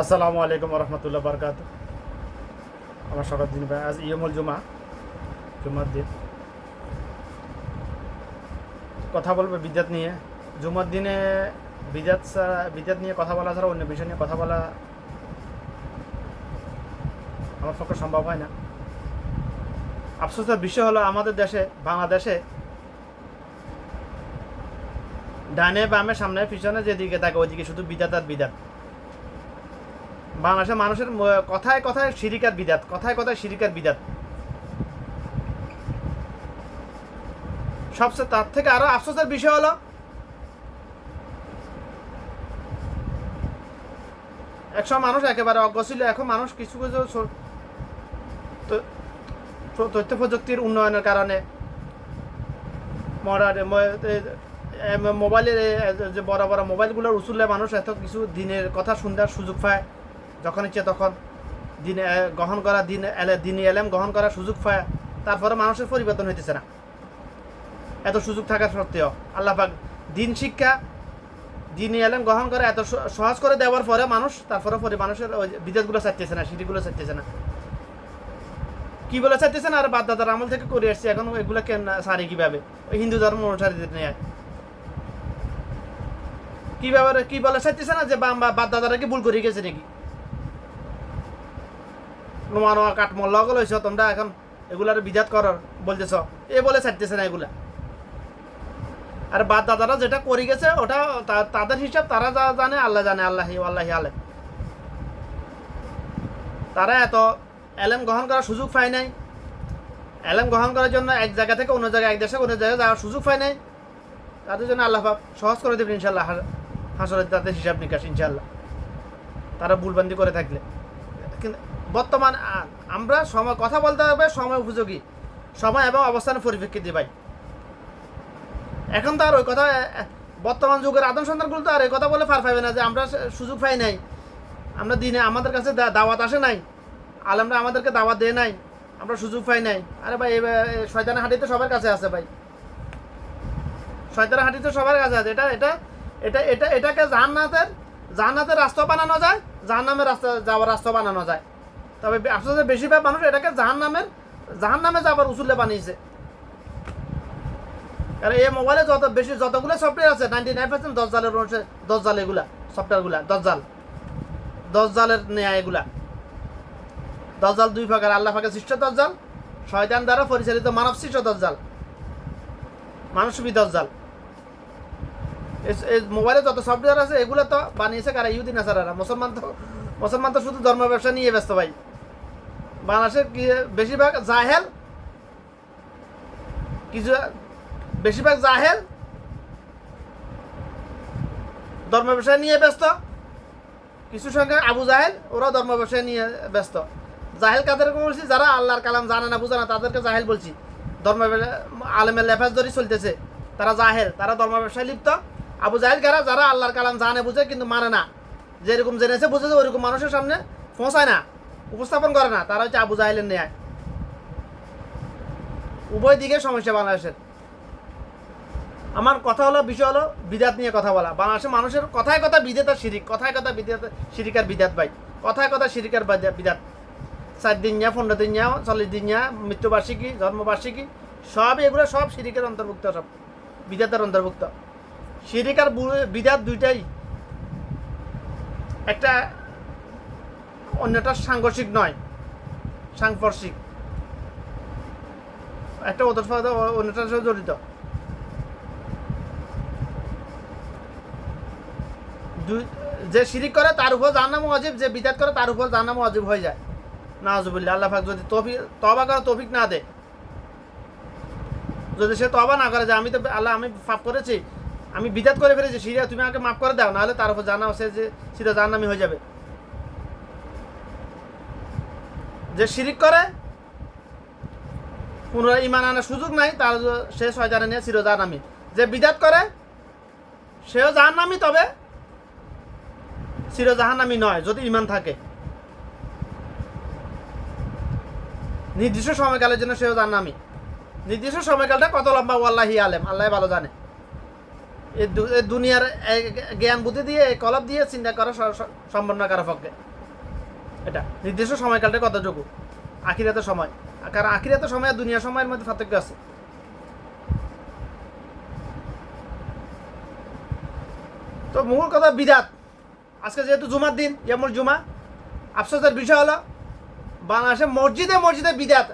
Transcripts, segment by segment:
আসসালামু আলাইকুম রহমতুল্লাহ বরকাত। আমার সকাল দিন ভাই, আজ ইয়মুল জুমার দিন। কথা বলবো বিদাত নিয়ে। জুমার দিনে বিদাত নিয়ে কথা বলা ছাড়া অন্য বিষয় নিয়ে কথা বলা আমার পক্ষে সম্ভব হয় না। আফসোসের বিষয় হলো আমাদের দেশে, বাংলাদেশে, ডানে বামে সামনে পিছনে যেদিকে থাকে ওইদিকে শুধু বিদাত আর বিদাত। বাংলাদেশের মানুষের কথায় কথায় শিরিক আর বিদাত, কথায় কথায় শিরিক আর বিদাত। সবচেয়ে তার থেকে আরো আফসোসের বিষয় হলো একসময় মানুষ একেবারে অজ্ঞ ছিল, এখন মানুষ কিছু কিছু তথ্য প্রযুক্তির উন্নয়নের কারণে মোবাইলের যে বড় বড় মোবাইলগুলোর উসুলে মানুষ এত কিছু দিনের কথা শুনতে সুযোগ পায়, যখন ইচ্ছে তখন দিনে গ্রহণ করা, দিনে এলেম গ্রহণ করার সুযোগ পায়। তারপরে মানুষের পরিবর্তন হইতেছে না এত সুযোগ থাকা সত্ত্বেও। আল্লাহ পাক দিন শিক্ষা, দিনে এলেম গ্রহণ করা এত সহজ করে দেওয়ার পরে মানুষ তারপরে মানুষের ওই বিদেশগুলো চাইতেছে না, সিটিগুলো চাইতেছে না। কি বলে চাইতেছে না? আর বাপদাদার আমল থেকে করে আসছে, এখন এগুলো কেন সারি কীভাবে ওই হিন্দু ধর্ম অনুসারীদের নেয় কীভাবে কি বলে চাইতেছে না যে বাপদাদারা কি ভুল করে গেছে নাকি? নোয়া নোয়া কাঠমল্লা গুলো হয়েছ তোমরা এখন এগুলার বিজাত করার বলতেছ, এ বলে চাইতেছে না এগুলা। আর বাদ দাদারা যেটা করে গেছে ওটা তাদের হিসাব, তারা যা জানে আল্লাহ জানে, আল্লাহি আলেম। তারা এত এলেম গ্রহণ করার সুযোগ পায় নাই, এলেম গ্রহণ করার জন্য এক জায়গা থেকে অন্য জায়গায়, এক দেশে অন্য জায়গায় যাওয়ার সুযোগ পায় নাই। তাদের জন্য আল্লাহ পাক সহজ করে দেবেন ইনশাল্লাহ হাসরে তাদের হিসাব নিকাশ ইনশাল্লাহ, তারা ভুলবান্দি করে থাকলে। কিন্তু বর্তমান আমরা সময় কথা বলতে হবে সময় উপযোগী, সময় এবং অবস্থানের পরিপ্রেক্ষিতে ভাই। এখন তো আর ওই কথা, বর্তমান যুগের আদম সন্তানগুলো তো আর ওই কথা বলে পার পাইবে না যে আমরা সুযোগ পাই নাই, আমরা দিনে আমাদের কাছে দাওয়াত আসে নাই, আলেমরা আমাদেরকে দাওয়াত দেয় নাই, আমরা সুযোগ পাই নাই। আরে ভাই শয়তানের হাঁটি তো সবার কাছে আছে ভাই, শয়তানের হাঁটি তো সবার কাছে আছে। এটা এটা এটা এটা এটাকে জান্নাতের রাস্তা বানানো যায়, জাহান্নামের রাস্তা যাওয়ার রাস্তা বানানো যায়। তবে আসলে বেশিরভাগ মানুষ এটাকে জাহান্নামে যাবার উসুলে বানিয়েছে। কারণ এই মোবাইলে যতগুলো সফটওয়্যার আছে 99% দজ্জাল এগুলা সফটওয়্যারগুলা দজ্জালের নেয়া এগুলা। দজ্জাল দুই প্রকার, আল্লাহ পাকের সৃষ্ট দজ্জাল, শয়তান দ্বারা পরিচালিত মানব সৃষ্ট দজ্জাল, মানসবী দজ্জাল। এই মোবাইলে যত সফটওয়্যার আছে এগুলো তো বানিয়েছে কারা? ইহুদি নাসারারা। মুসলমান তো শুধু ধর্ম ব্যবসা নিয়ে ব্যস্ত ভাই। বাংলাদেশের বেশিরভাগ জাহেল, বেশিরভাগ জাহেল ধর্ম ব্যবসায় নিয়ে ব্যস্ত। কিছু সংখ্যক আবু জাহেল, ওরা ধর্ম ব্যবসায় নিয়ে ব্যস্ত। জাহেল কাদেরকে বলছি? যারা আল্লাহর কালাম জানে না, বুঝে না, তাদেরকে জাহেল বলছি। ধর্ম আলেমের লেফাজ ধরি চলতেছে, তারা জাহেল, তারা ধর্ম ব্যবসায় লিপ্ত। আবু জাহেল কারা? যারা আল্লাহর কালাম জানে বুঝে কিন্তু মানে না, যেরকম জেনেছে বুঝেছে ওইরকম মানুষের সামনে পৌঁছায় না, উপস্থাপন করে না, তারা হচ্ছে আবু জাহেলের ন্যায়। উভয় দিকে সমস্যা বাংলাদেশের। আমার কথা হলো, বিষয় হলো বিদাত নিয়ে কথা বলা। বাংলাদেশের মানুষের কথায় কথা বিদাত আর শিরিক, কথায় কথা বিদাত শিরিক আর বিদাত ভাই, কথায় কথা শিরিক আর বিদাত। 4 দিন নিয়া, 15 দিন নিয়া, 40 দিন নিয়া, মৃত্যুবার্ষিকী, জন্মবার্ষিকী, সব এগুলো সব শিরিকের অন্তর্ভুক্ত, সব বিদাতের অন্তর্ভুক্ত। শিরিক আর বিদাত দুইটাই একটা অন্যটা সাংঘর্ষিক নয়, সাংস্পর্শিক, একটা অন্যটার সাথে জড়িত। যে শিরিক করে তার উপর জাহান্নাম ওয়াজিব, যে বিদাত করে তার উপর জাহান্নাম ওয়াজিব হয়ে যায়। নাউজুবিল্লাহ। আল্লাহ পাক যদি তওবা করার তৌফিক না দেয়, যদি সে তওবা না করে যে আমি তো আল্লাহ আমি পাপ করেছি, আমি বিদাত করে ফেলেছি, সিরিয়া তুমি আমাকে মাফ করে দাও, নাহলে তার উপর জাহান্নাম, সে যে সিধা জাহান্নামী হয়ে যাবে। যে শিরিক করে পুনরায় ঈমান আনার সুযোগ নাই, তার সে শয়তানে নিয়ে চির জাহান্নামী। যে বিদাত করে সেও জাহান্নামী, তবে চির জাহান্নামী নয় যদি ঈমান থাকে। নির্দিষ্ট সময়কালের জন্য সেও জাহান্নামী। নির্দিষ্ট সময়কালটা কত লম্বা আল্লাহি আলেম, আল্লাহ ভালো জানে। এই দুনিয়ার জ্ঞান বুদ্ধি দিয়ে এই কলব দিয়ে চিন্তা করা সম্ভব না কারো পক্ষে। এটা নির্দিষ্ট সময়কালটা কতটুকু আখিরাতের সময়, কারণ আখিরাতের সময় আর দুনিয়ার সময়ের মধ্যে পার্থক্য আছে। তো মূল কথা বিদাত। আজকে যেহেতু জুমার দিন, ইয়ামুল জুমা, আফসোসের বিষয় হলো বাংলাদেশে মসজিদে মসজিদে বিদাত,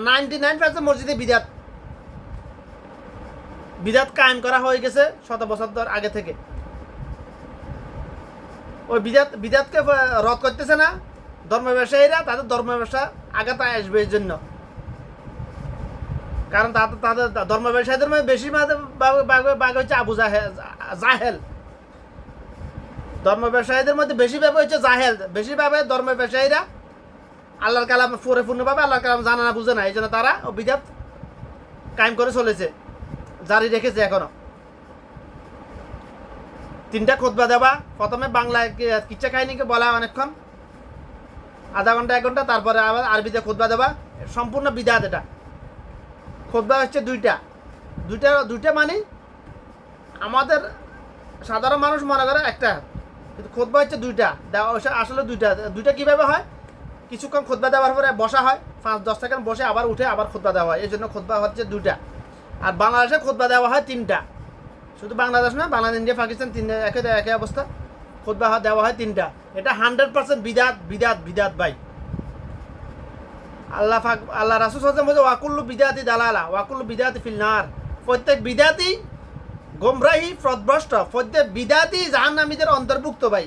99% মসজিদে বিদাত বিদাত কায়েম করা হয়ে গেছে শত বছর ধর আগে থেকে। ওই বিদাতকে রদ করতেছে না ধর্ম ব্যবসায়ীরা, তাদের ধর্ম ব্যবসা আগাতায় আসবে এর জন্য। কারণ তাদের ধর্ম ব্যবসায়ীদের মধ্যে বেশি ভাগ হচ্ছে আবু জাহেল। ধর্ম ব্যবসায়ীদের মধ্যে বেশি ভাবে হচ্ছে জাহেল, বেশিভাবে ধর্ম ব্যবসায়ীরা আল্লাহর কালাম পরিপূর্ণভাবে আল্লাহর কালাম জানে না, বুঝে না, এই জন্য তারা ও বিদাত কায়েম করে চলেছে, জারি রেখেছে এখনো। 3টা খুতবা দেওয়া, প্রথমে বাংলায় কিচ্ছা কাহিনীকে বলা অনেকক্ষণ, আধা ঘন্টা 1 ঘন্টা, তারপরে আবার আরবিতে খুতবা দেওয়া, সম্পূর্ণ বিদাত। এটা খুতবা হচ্ছে দুইটা মানে আমাদের সাধারণ মানুষ মনে করে একটা, কিন্তু খুতবা হচ্ছে দুইটা দেওয়া, আসলে দুইটা কীভাবে হয়, কিছুক্ষণ খুতবা দেওয়ার পরে বসা হয়, 5-10 সেকেন্ড বসে আবার উঠে আবার খুতবা দেওয়া হয়, এই জন্য খুতবা হচ্ছে 2টা। আর বাংলাদেশে খুতবা দেওয়া হয় 3টা, শুধু বাংলাদেশ না, বাংলাদেশ, ইন্ডিয়া, পাকিস্তান, 3 একই অবস্থা, খুতবা দেওয়া হয় 3টা। এটা 100% বিদাত ভাই। আল্লাহ রাসূল সাল্লাল্লাহু আলাইহি ওয়াসাল্লাম বলে ওয়াকুল্লু বিদাতি দালালা ওয়াকুল্লু বিদাতি ফিল নার। প্রত্যেক বিদাতি গোমরাহি, পথভ্রষ্ট, প্রত্যেক বিদাতি জাহান্নামীদের অন্তর্ভুক্ত ভাই।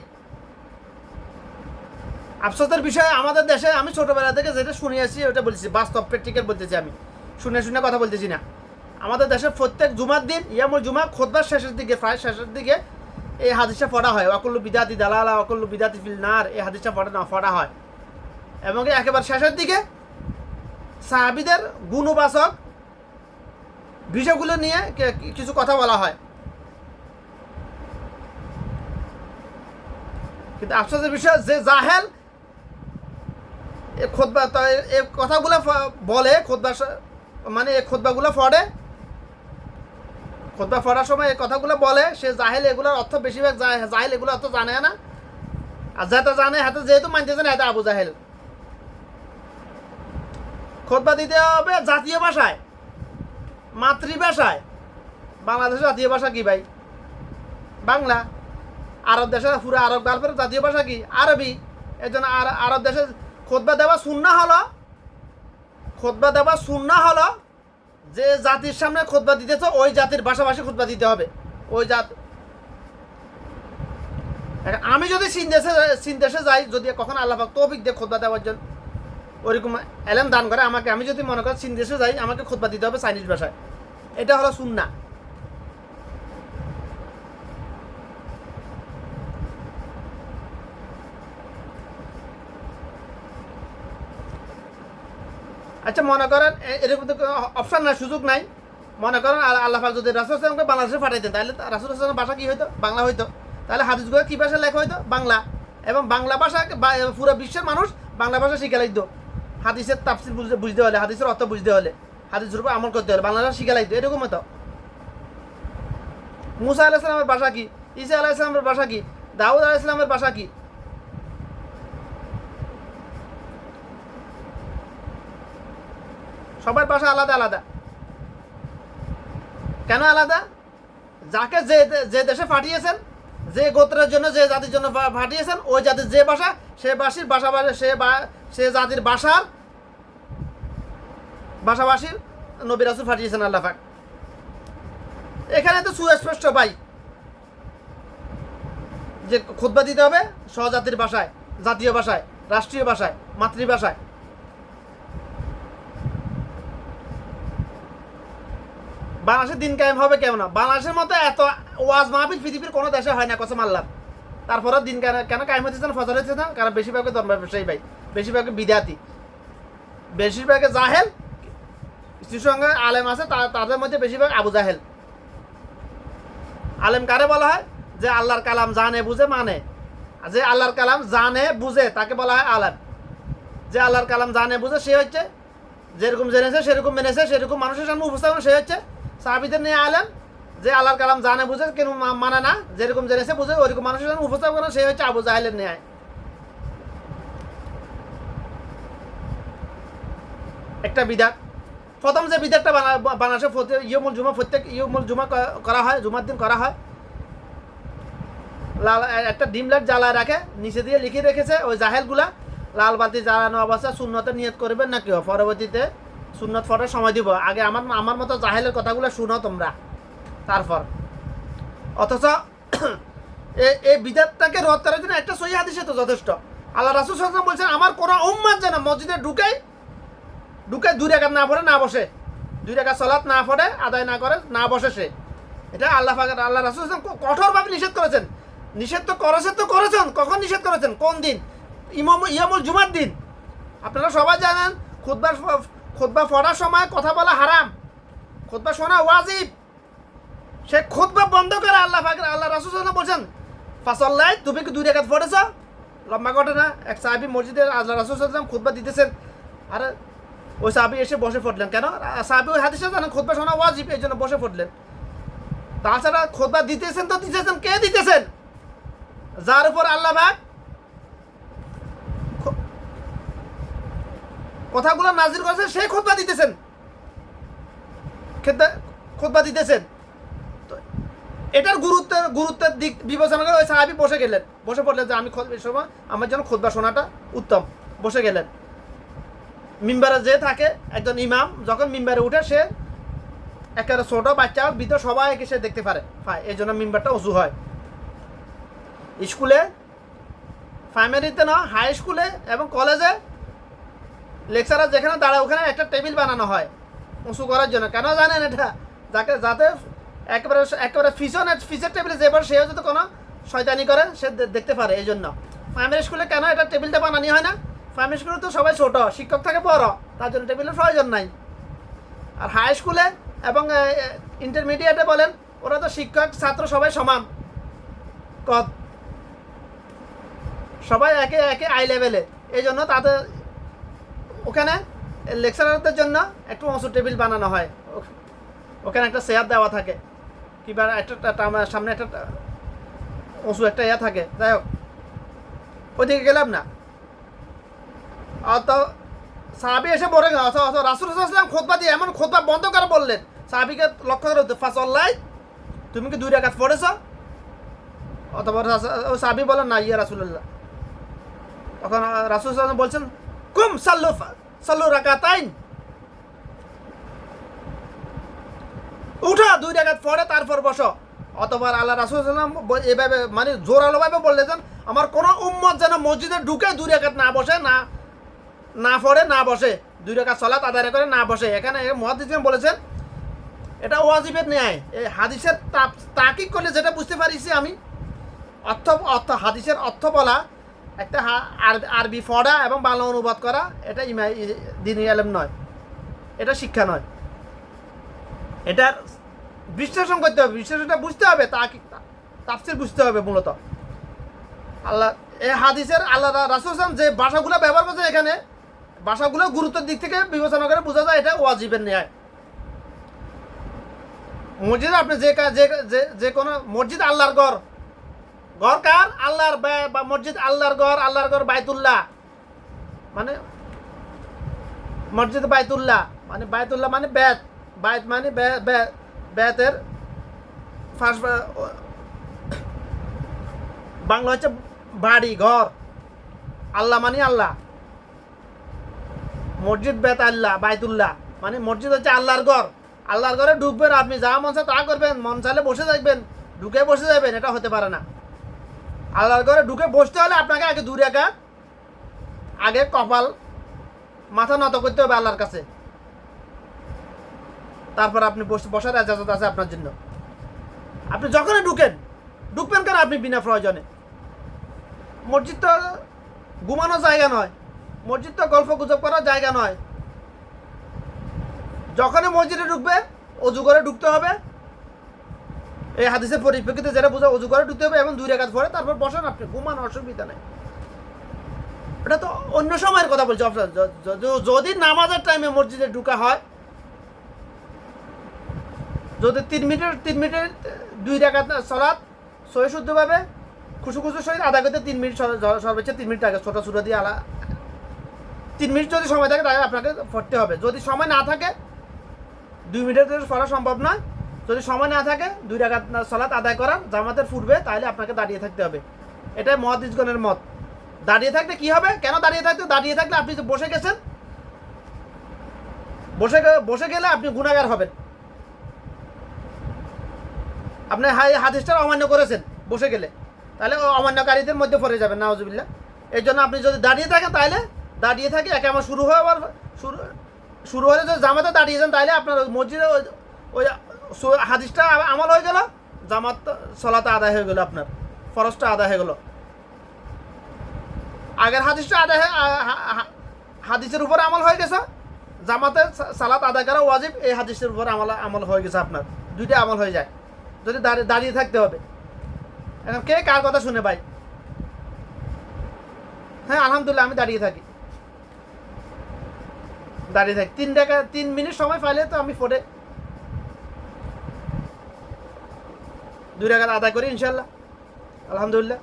আফসোসের বিষয় আমাদের দেশে, আমি ছোটবেলা থেকে যেটা শুনে আসি ওটা বলছি, বাস্তব প্র্যাকটিক্যাল বলতেছি, আমি শুনে কথা বলতেছি না। আমাদের দেশে প্রত্যেক জুমার দিন ইয়ামুল জুমা খুতবার শেষের দিকে, প্রায় শেষের দিকে এই হাদিসটা পড়া হয়, ওয়াকুল্লু বিদাতি দালালা ওয়াকুল্লু বিদাতি ফিল নার, এই হাদিসটা পড়া হয়। এবং একেবারে শেষের দিকে সাহাবীদের গুণবাচক বিষয়গুলো নিয়ে কিছু কথা বলা হয়। কিন্তু আফসোসের বিষয় যে জাহেল এই খুতবা, এই কথাগুলো বলে, খুতবা মানে এই খুতবাগুলো পড়ে, খুতবা পড়ার সময় এই কথাগুলো বলে, সে জাহেল, এগুলোর অর্থ বেশিরভাগ জাহেল এগুলো অর্থ জানে না। আর যাতে জানে হাতে যেহেতু মানতেছে না, হাতে আবু জাহেল। খুতবা দিতে হবে জাতীয় ভাষায়, মাতৃভাষায়। বাংলাদেশের জাতীয় ভাষা কি ভাই? বাংলা। আরব দেশে, পুরো আরব গালফের জাতীয় ভাষা কি? আরবি। এই জন্য আরব দেশে খুতবা দেওয়া সুন্নাহ হলো যে জাতির সামনে খুতবা দিতেছ ওই জাতির ভাষাভাষী খুতবা দিতে হবে, ওই জাত। আমি যদি চীন দেশে যাই, যদি কখন আল্লাহ পাক তৌফিক দিয়ে খুতবা দেওয়ার জন্য ওইরকম এলেম দান করে আমাকে, আমি যদি মনে করি চীন দেশে যাই, আমাকে খুতবা দিতে হবে চাইনিজ ভাষায়। এটা হলো সুন্নাহ। আচ্ছা, মনে করেন এরকম অপশান নাই, সুযোগ নাই। মনে করেন আল্লাহ পাক যদি রাসূল সাল্লাল্লাহু বাংলাদেশে পাঠাইতেন, তাহলে রাসূল সাল্লাল্লাহু ভাষা কী হইতো? বাংলা হইতো। তাহলে হাদিসগুলো কী ভাষায় লেখা হইতো? বাংলা। এবং বাংলা ভাষাকে পুরো বিশ্বের মানুষ বাংলা ভাষা শিখে লাগতো। হাদিসের তাফসীর বুঝতে হলে, হাদিসের অর্থ বুঝতে হলে, হাদিসের উপর আমল করতে হলে বাংলা ভাষা শিখে লাগতো। এরকম হতো। মুসা আলাইহিস সালামের ভাষা কি? ঈসা আলাইহিস সালামের ভাষা কি? দাউদ আলাইহিস সালামের ভাষা কি? সবার ভাষা আলাদা আলাদা। কেন আলাদা? যাকে যে দেশে পাঠিয়েছেন, যে গোত্রের জন্য, যে জাতির জন্য পাঠিয়েছেন, ওই জাতির যে ভাষা, সে সে জাতির ভাষাভাষীর নবী রাসূল পাঠিয়েছেন আল্লাহ পাক। এখানে তো সুস্পষ্ট ভাই যে খুতবা দিতে হবে স্বজাতির ভাষায়, জাতীয় ভাষায়, রাষ্ট্রীয় ভাষায়, মাতৃভাষায়। বাংলাদেশের দিন কায়েম হবে কেমন? বাংলাদেশের মতো এত ওয়াজ মাহফিল পৃথিবীর কোনো দেশে হয় না, কসম আল্লাহ। তারপরে দিন কেন কায়েম হচ্ছে না, ফজর হচ্ছে না? কারণ বেশিরভাগ ধর্ম ব্যবসায়ী ভাই, বেশিরভাগ বিদাতি, বেশিরভাগ জাহেল। কিছুর সঙ্গে আলেম আছে, তাদের মধ্যে বেশিরভাগ আবু জাহেল। আলেম কারে বলা হয়? যে আল্লাহর কালাম জানে, বুঝে, মানে। যে আল্লাহর কালাম জানে, বুঝে, তাকে বলা হয় আলেম। যে আল্লাহর কালাম জানে, বুঝে, সে হচ্ছে যেরকম জেনেছে সেরকম মেনেছে, সেরকম মানুষের সামনে উপস্থাপন, সে হচ্ছে সাহাবীদের নিয়ে আলেম। যে আল্লাহর কালাম জানে বুঝে কেন মানে না, যেরকম জেনেছে বুঝে ওইরকম মানুষের জন্য উপস্থাপন করে, সে হচ্ছে আবু জাহেলের ন্যায়। একটা বিধান, প্রথম যে বিধানটা বানাসে ইয়মুল জুমা, প্রত্যেক ইয়মুল জুমা করা হয়, জুমার দিন করা হয়, লাল একটা ডিম লাইট জ্বালায় রাখে, নিচে দিয়ে লিখে রেখেছে ওই জাহেলগুলা লাল বাতি জ্বালানো অবস্থা শূন্যতে নিয়ত করবেন না কেউ, পরবর্তীতে সুন্নত ফটার সময় দিব, আগে আমার মতো জাহেলের কথাগুলো শুনো তোমরা তারপর। অথচ এই বিধানটাকে রদ করার জন্য একটা সহিহ হাদিসে তো যথেষ্ট। আল্লাহ রাসূল সাল্লাল্লাহু আলাইহি ওয়াসাল্লাম বলছেন, আমার কোন উম্মত যেন মসজিদে ঢুকে 2 রাকাত না পড়ে না বসে, 2 রাকাত সালাত না পড়ে আদায় না করে না বসে সে। এটা আল্লাহ রাসূল সাল্লাল্লাহু আলাইহি ওয়াসাল্লাম কঠোরভাবে নিষেধ করেছেন। নিষেধ তো করেছেন, কখন নিষেধ করেছেন, কোন দিন? ইয়ামুল জুমার দিন। আপনারা সবাই জানেন খুতবা পড়ার সময় কথা বলা হারাম, খুতবা শোনা ওয়াজিব। সে খুতবা বন্ধ করে আল্লাহ রাসূল সাল্লাল্লাহু আলাইহি ওয়াসাল্লাম বলছেন, ফাসাল্লাই, তুমি কি 2 রাকাত পড়েছ? লম্বা ঘটনা, এক সাহাবী মসজিদে আল্লাহ রাসূল সাল্লাল্লাহু আলাইহি ওয়াসাল্লাম খুতবা দিতেছেন, আর ওই সাহাবী এসে বসে পড়লেন। কেন? সাহাবী ওই হাদিসে জানেন খুতবা শোনা ওয়াজিব, এই জন্য বসে পড়লেন। তাছাড়া খুতবা দিতেছেন তো দিতেছেন, কে দিতেছেন? যার উপর আল্লাহ পাক কথাগুলো নাজির করেছেন, সেই খুতবা দিতেছেন, খুতবা দিতেছেন। তো এটার গুরুত্বের দিক বিবেচনা করে ওই সাহাবী বসে পড়লেন যে আমি সময় আমার জন্য খুতবা শোনাটা উত্তম, বসে গেলেন। মিম্বারে যে থাকে একজন ইমাম, যখন মিম্বারে উঠে সে একেবারে ছোট বাচ্চা ভিতর সবাইকে সে দেখতে পারে, এই জন্য মিম্বারটা উঁচু হয়। স্কুলে, প্রাইমারিতে না, হাই স্কুলে এবং কলেজে লেকচারার যেখানে দাঁড়ায় ওখানে একটা টেবিল বানানো হয় উঁচু করার জন্য। কেন জানেন এটা? যাতে একেবারে ফিসের টেবিলে যে সে যদি কোনো শয়তানি করে সে দেখতে পারে, এই জন্য। প্রাইমারি স্কুলে কেন এটা টেবিলটা বানানো হয় না? প্রাইমারি স্কুলে তো সবাই ছোট, শিক্ষক থাকে বড়, তার জন্য টেবিলের প্রয়োজন নাই। আর হাই স্কুলে এবং ইন্টারমিডিয়েটে বলেন, ওরা তো শিক্ষক ছাত্র সবাই সমান, সবাই একে আই লেভেলে, এই জন্য তাদের ওখানে লেকচারারদের জন্য একটু উঁচু টেবিল বানানো হয়, ওখানে একটা চেয়ার দেওয়া থাকে, কিংবা একটা সামনে একটা উঁচু একটা থাকে। যাই হোক, ওইদিকে গেলাম না। তো সাহাবী এসে বলে গেল, রাসূল সাল্লাল্লাহু আলাইহি ওয়াসাল্লাম খুতবা দিয়ে এমন খুতবা বন্ধ করে বললেন, সাহাবীকে লক্ষ্য করে, ফাসাল্লাই, তুমি কি 2 রাকাত পড়েছ? অথবা সাহাবী বলেন, না ইয়া রাসূলুল্লাহ। তখন রাসূল সাল্লাল্লাহু আলাইহি ওয়াসাল্লাম বলছেন, কুম সাল্লু রাকাতাইন, উঠো 2 রাকাত পড়ে তারপর বসো। অতবার আল্লাহ রাসূল সাল্লাল্লাহু আলাইহি ওয়াসাল্লাম এভাবে মানে জোরালোভাবে বললেন, আমার কোনো উম্মত যেন মসজিদে ঢুকে 2 রাকাত না বসে, না পড়ে, না বসে, 2 রাকাত সালাত আদায় করে না বসে। এখানে মুহাদ্দিসগণ বলেছেন এটা ওয়াজিবের ন্যায়। এই হাদিসের তাকিক করলে যেটা বুঝতে পারিছি আমি, অর্থ হাদিসের অর্থ বলা, একটা আরবি পড়া এবং বাংলা অনুবাদ করা, এটা দ্বীনি ইলম নয়, এটা শিক্ষা নয়। এটার বিশ্লেষণ করতে হবে, বিশ্লেষণটা বুঝতে হবে, তাফসীর বুঝতে হবে মূলত। আল্লাহ এই হাদিসের আল্লাহ রাসূল সাল্লাল্লাহু আলাইহি ওয়াসাল্লাম যে ভাষাগুলো ব্যবহার করছে, এখানে ভাষাগুলো গুরুত্বের দিক থেকে বিবেচনা করে বোঝা যায় এটা ওয়াজিবের ন্যায়। মসজিদে আপনি যে কোনো মসজিদ আল্লাহর ঘর কার? আল্লাহর, বা মসজিদ আল্লাহর ঘর বাইতুল্লাহ, মানে মসজিদ বাইতুল্লাহ মানে বাইত মানে বেতের ফার্স্ট বাংলা হচ্ছে বাড়ি ঘর, আল্লাহ মানে আল্লাহ, মসজিদ বেত আল্লাহ বাইতুল্লাহ মানে মসজিদ হচ্ছে আল্লাহর ঘর। আল্লাহর ঘরে ঢুকবেন, আপনি যা মন চায় তা করবেন, মন চাইলে বসে থাকবেন, ঢুকে বসে যাবেন, এটা হতে পারে না। আল্লাহর ঘরে ঢুকে বসতে হলে আপনাকে আগে 2 রাকাত আগে কপাল মাথা নত করতে হবে আল্লাহর কাছে, তারপর আপনি বসার ইজাজত আছে আপনার জন্য। আপনি যখনই ঢুকবেন কেন আপনি বিনা প্রয়োজনে? মসজিদ তো ঘুমানোর জায়গা নয়, মসজিদ তো গল্প গুজব করার জায়গা নয়। যখনই মসজিদে ঢুকবে অজু করে ঢুকতে হবে, এই হাদিসের পরিপ্রেক্ষিতে যেটা বোঝা, অজু করে ঢুকতে হবে এবং 2 রাকাত পড়ে তারপর বসেন, আপনি ঘুমান, অসুবিধা নেই। এটা তো অন্য সময়ের কথা বলছি। যদি নামাজের টাইমে মসজিদে ঢুকা হয়, যদি 3 মিনিট 2 রাকাত সালাত সহি শুদ্ধভাবে খুশু সহিত আদায় করতে 3 মিনিট, সর্বোচ্চ 3 মিনিট আগে ছোটো সূরা দিয়ে 3 মিনিট যদি সময় থাকে তাহলে আপনাকে পড়তে হবে। যদি সময় না থাকে 2 মিনিটের পড়া সম্ভব নয়। যদি সময় না থাকে 2 রাকাত সালাত আদায় করার জামাতের পূর্বে, তাহলে আপনাকে দাঁড়িয়ে থাকতে হবে। এটাই মুহাদ্দিসগণের মত। দাঁড়িয়ে থাকলে কি হবে? কেন দাঁড়িয়ে থাকলে আপনি বসে গেছেন, বসে গেলে আপনি গুনাহগার হবেন। আপনি হাদিসটা অমান্য করেছেন বসে গেলে, তাহলে অমান্যকারীদের মধ্যে পড়ে যাবেন, নাউজুবিল্লাহ। এই জন্য আপনি যদি দাঁড়িয়ে থাকেন, তাহলে দাঁড়িয়ে থাকে একেবারে শুরু হলে যদি জামাতে দাঁড়িয়ে যান, তাহলে আপনার মসজিদে ওই হাদিসটা আমল হয়ে গেল, জামাত সলাতে আদায় হয়ে গেল, আপনার ফরজটা আদায় হয়ে গেল। আগের হাদিসটা হাদিসের উপর আমল হয়ে গেছে, জামাতে সালাত আদায় করা ওয়াজিব, এই হাদিসের উপর আমল হয়ে গেছে আপনার। দুইটা আমল হয়ে যায় যদি দাঁড়িয়ে থাকতে হবে। এখন কে কার কথা শুনে ভাই? হ্যাঁ, আলহামদুলিল্লাহ আমি দাঁড়িয়ে থাকি। 3 মিনিট সময় পাইলে তো আমি পড়ে 2 রাকাত আদায় করি ইনশাল্লাহ, আলহামদুলিল্লাহ।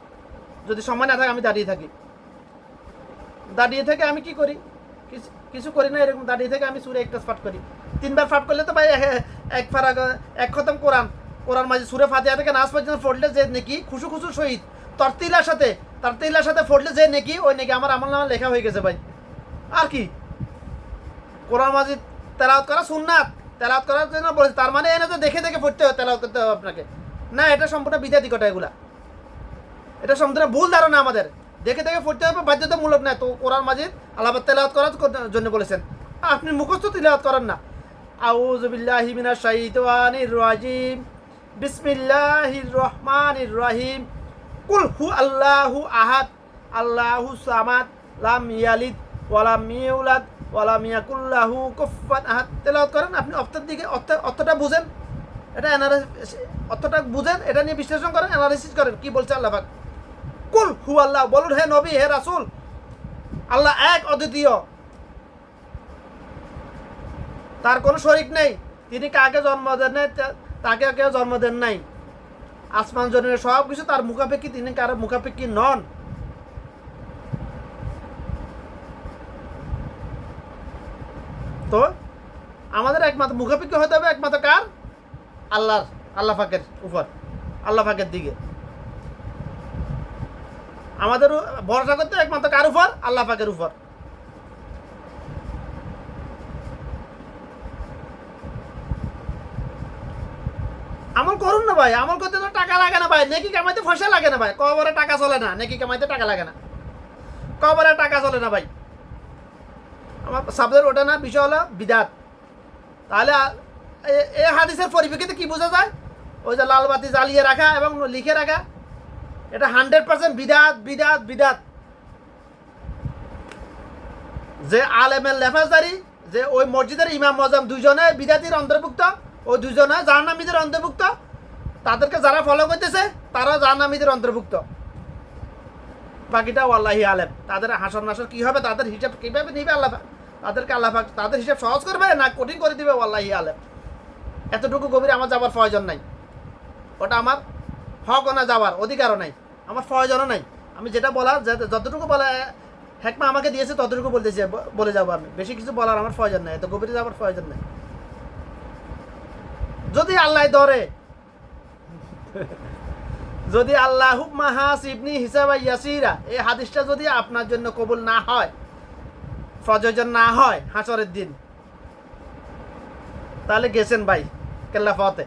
যদি সময় না থাকে আমি দাঁড়িয়ে থাকি। দাঁড়িয়ে থেকে আমি কি করি? কিছু করি না, এরকম দাঁড়িয়ে থেকে আমি সূরা ইখলাস পাঠ করি। 3 বার পাঠ করলে তো ভাই এক খতম কোরআন মাঝে সূরা ফাতিহা থেকে নাস পর্যন্ত পড়লে যে নেকি খুশু সহিত তরতিলার সাথে পড়লে যে নেকি, ওই নেকি আমার আমলনামায় লেখা হয়ে গেছে ভাই। আর কি? কোরআন মাজিদ তেলাওয়াত করা সুন্নাত, তেলাওয়াত করার জন্য বলেছে, তার মানে এনে তো দেখে পড়তে হবে, তেলাওয়াত করতে হবে আপনাকে না। এটা সম্পূর্ণ বিদ্যাতিকতা, এটা সম্পূর্ণ ভুল ধারণা আমাদের। দেখে পড়তে হবে, বাধ্যতামূলক না। তো কোরআন মাজিদ আল্লাহ তেলাওয়াত করার জন্য বলেছেন, আপনি মুখস্থ তেলাওয়াত করেন না। আউযু বিল্লাহি মিনাশ শাইতানির রাজিম, বিসমিল্লাহির রহমানির রহিম, কুল হু আল্লাহু আহাদ আল্লাহু সামাদ লাম ইয়ালিদ ওয়ালাম ইউলাদ ওয়ালাম ইয়াকুল লাহু কুফুয়ান আহাদ। তেলাওয়াত করেন। আপনি অর্থটা বুঝেন, অর্থটা বুঝেন, এটা নিয়ে বিশ্লেষণ করেন, অ্যানালাইসিস করেন কি বলছে আল্লাহ পাক। কুল হু আল্লাহ, বলুন হে নবী, হে রাসূল, আল্লাহ এক, অদ্বিতীয়, তার কোনো শরীক নেই। তিনি কাকে জন্ম দেন নাই, তাকে কেউ জন্ম দেন নাই। আসমান জমিনের সব কিছু তার মুখাপেক্ষী, তিনি কারো মুখাপেক্ষী নন। তো আমাদের একমাত্র মুখাপেক্ষী হতে হবে একমাত্র কার? আল্লাহ পাকের উপর, আল্লাহ পাকের দিকে আমাদের ভরসা করতে একমাত্র কার উপর? আল্লাহ পাকের উপর। আমল করুন না ভাই, আমল করতে তো টাকা লাগে না ভাই, নেকি কামাইতে পয়সা লাগে না ভাই। কবরে টাকা চলে না, নেকি কামাইতে টাকা লাগে না, কবরে টাকা চলে না ভাই। আমার সাবজেক্ট ওটা না, বিষয় হলো বিদাত। তাহলে এই হাদিসের পরিপ্রেক্ষিতে কি বোঝা যায়? ওই যে লাল বাতি জ্বালিয়ে রাখা এবং লিখে রাখা, এটা 100% বিদাত। যে আলেমের লেফাজদারি, যে ওই মসজিদের ইমাম মজম, দুজনে বিদাতির অন্তর্ভুক্ত, ওই দুজনে জাহান্নামীদের অন্তর্ভুক্ত। তাদেরকে যারা ফলো করতেছে তারাও জাহান্নামীদের অন্তর্ভুক্ত। বাকিটা আল্লাহি আলেম। তাদের হাসর নাসর কি হবে, তাদের হিসাব কিভাবে নিবে আল্লাহ, তাদেরকে আল্লাহ তাদের হিসাব সহজ করবে না কঠিন করে দিবে, আল্লাহি আলেম। এতটুকু গভীরে আমার যাবার প্রয়োজন নাই। ওটা আমার হক না, যাওয়ার অধিকারও নাই, আমার প্রয়োজনও নাই। আমি যেটা বলার, যতটুকু বলা হেকমা আমাকে দিয়েছে ততটুকু বলে যাবো আমি। বেশি কিছু বলার আমার প্রয়োজন নাই, এত গভীরে যাওয়ার প্রয়োজন নাই। যদি আল্লাহ ধরে, যদি আল্লাহ মাহাসিবনি হিসাবা ইয়াসিরা, এই হাদিসটা যদি আপনার জন্য কবুল না হয়, প্রযোজন না হয় হাসরের দিন, তাহলে গেছেন ভাই কেল্লা ফতে।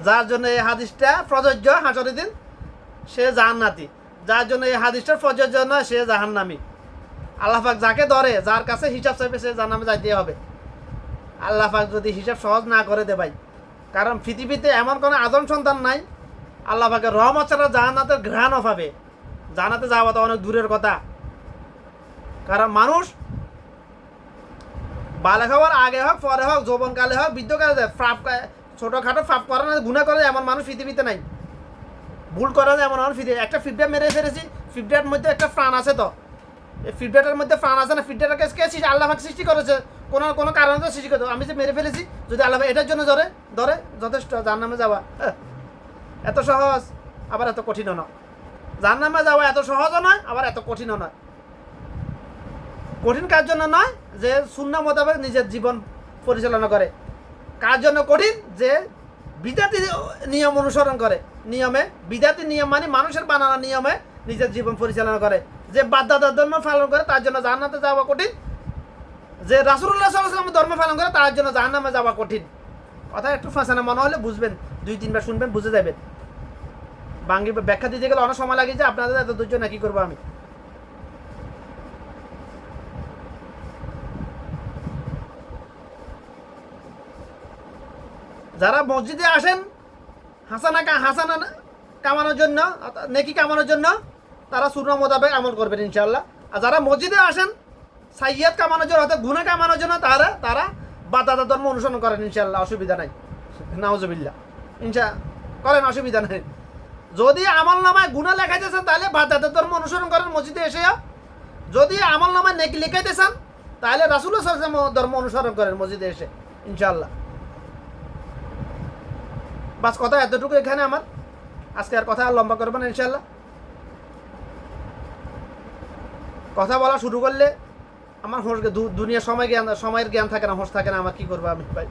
যার জন্য এই হাদিসটা প্রযোজ্য হাসরের দিন, সে জান্নাতি। যার জন্য এই হাদিসটার প্রযোজ্য নয়, সে জাহান্নামী। আল্লাহ পাক যাকে ধরে, যার কাছে হিসাব চাইবে, সে জাহান্নামে যাইতে হবে। আল্লাহ পাক যদি হিসাব সহজ না করে দে ভাই, কারণ পৃথিবীতে এমন কোনো আদম সন্তান নাই আল্লাহ পাকের রহমত ছাড়া জান্নাতের ঘ্রাণও পাবে। জান্নাতে যাওয়া তো অনেক দূরের কথা। কারণ মানুষ বালেক হওয়ার আগে হোক, পরে হোক, যৌবনকালে হোক, বৃদ্ধকালে ছোটোখাটো ফাপ করে না, গুণা করে এমন মানুষ পৃথিবীতে নাই। ভুল করা যায় এমন মানুষ পৃথিবী। একটা ফিডব্যাক মেরে ফেলেছি, ফিডব্যাকের মধ্যে একটা প্রাণ আছে। তো এই ফিডব্যাকের মধ্যে প্রাণ আছে না? ফিডব্যাককে কে আল্লাহ পাক সৃষ্টি করেছে, কোনো কোনো কারণে তো সৃষ্টি করতে হবে। আমি যে মেরে ফেলেছি, যদি আল্লাহ এটার জন্য ধরে ধরে যথেষ্ট, জাহান্নামে যাওয়া এত সহজ আবার এত কঠিনও নয়। জাহান্নামে যাওয়া এত সহজও নয়, আবার এত কঠিনও নয়। কঠিন কার জন্য নয়? যে সুন্নাহ মোতাবেক নিজের জীবন পরিচালনা করে। কার জন্য কঠিন? যে বিদাতি নিয়ম অনুসরণ করে, নিয়মে বিদাতি নিয়ম মানে মানুষের বানানো নিয়মে নিজের জীবন পরিচালনা করে, যে বাধ্যতার ধর্ম পালন করে, তার জন্য জান্নাতে যাওয়া কঠিন। যে রাসূলুল্লাহ সাল্লাল্লাহু আলাইহি ওয়াসাল্লাম ধর্ম পালন করে, তার জন্য জাহান্নামে যাওয়া কঠিন। কথা একটু ফাঁসানো মনে হলে বুঝবেন, 2-3 বার শুনবেন, বুঝে যাবেন। বাঙ্গি ব্যাখ্যা দিতে গেলে অনেক সময় লাগে, যে আপনাদের এত ধৈর্য না, কি করবো আমি। যারা মসজিদে আসেন হাসানা কামানোর জন্য, নেকি কামানোর জন্য, তারা সুন্নাহ মোতাবেক আমল করবেন ইনশাআল্লাহ। আর যারা মসজিদে আসেন সাইয়্যাত কামানোর জন্য, অর্থাৎ গুনাহ কামানোর জন্য, তারা বাদাদা ধর্ম অনুসরণ করেন ইনশাআল্লাহ, অসুবিধা নাই। নাউজুবিল্লাহ, করেন, অসুবিধা নেই। যদি আমল নামায় গুনাহ লেখাইতেছেন, তাহলে বাদাদা ধর্ম অনুসরণ করেন মসজিদে এসে। যদি আমল নামায় নেকি লেখাইতেছেন, তাহলে রাসূলুল্লাহ সাল্লাল্লাহু আলাইহি ওয়াসাল্লাম ধর্ম অনুসরণ করেন মসজিদে এসে ইনশাআল্লাহ। বাস কথা এতটুকু এখানে আমার। আজকে আর কথা আর লম্বা করবো না ইনশাআল্লাহ। কথা বলা শুরু করলে আমার দুনিয়া সময়ের জ্ঞান থাকে না, হোশ থাকে না। আমার কি করবো আমি ভাই।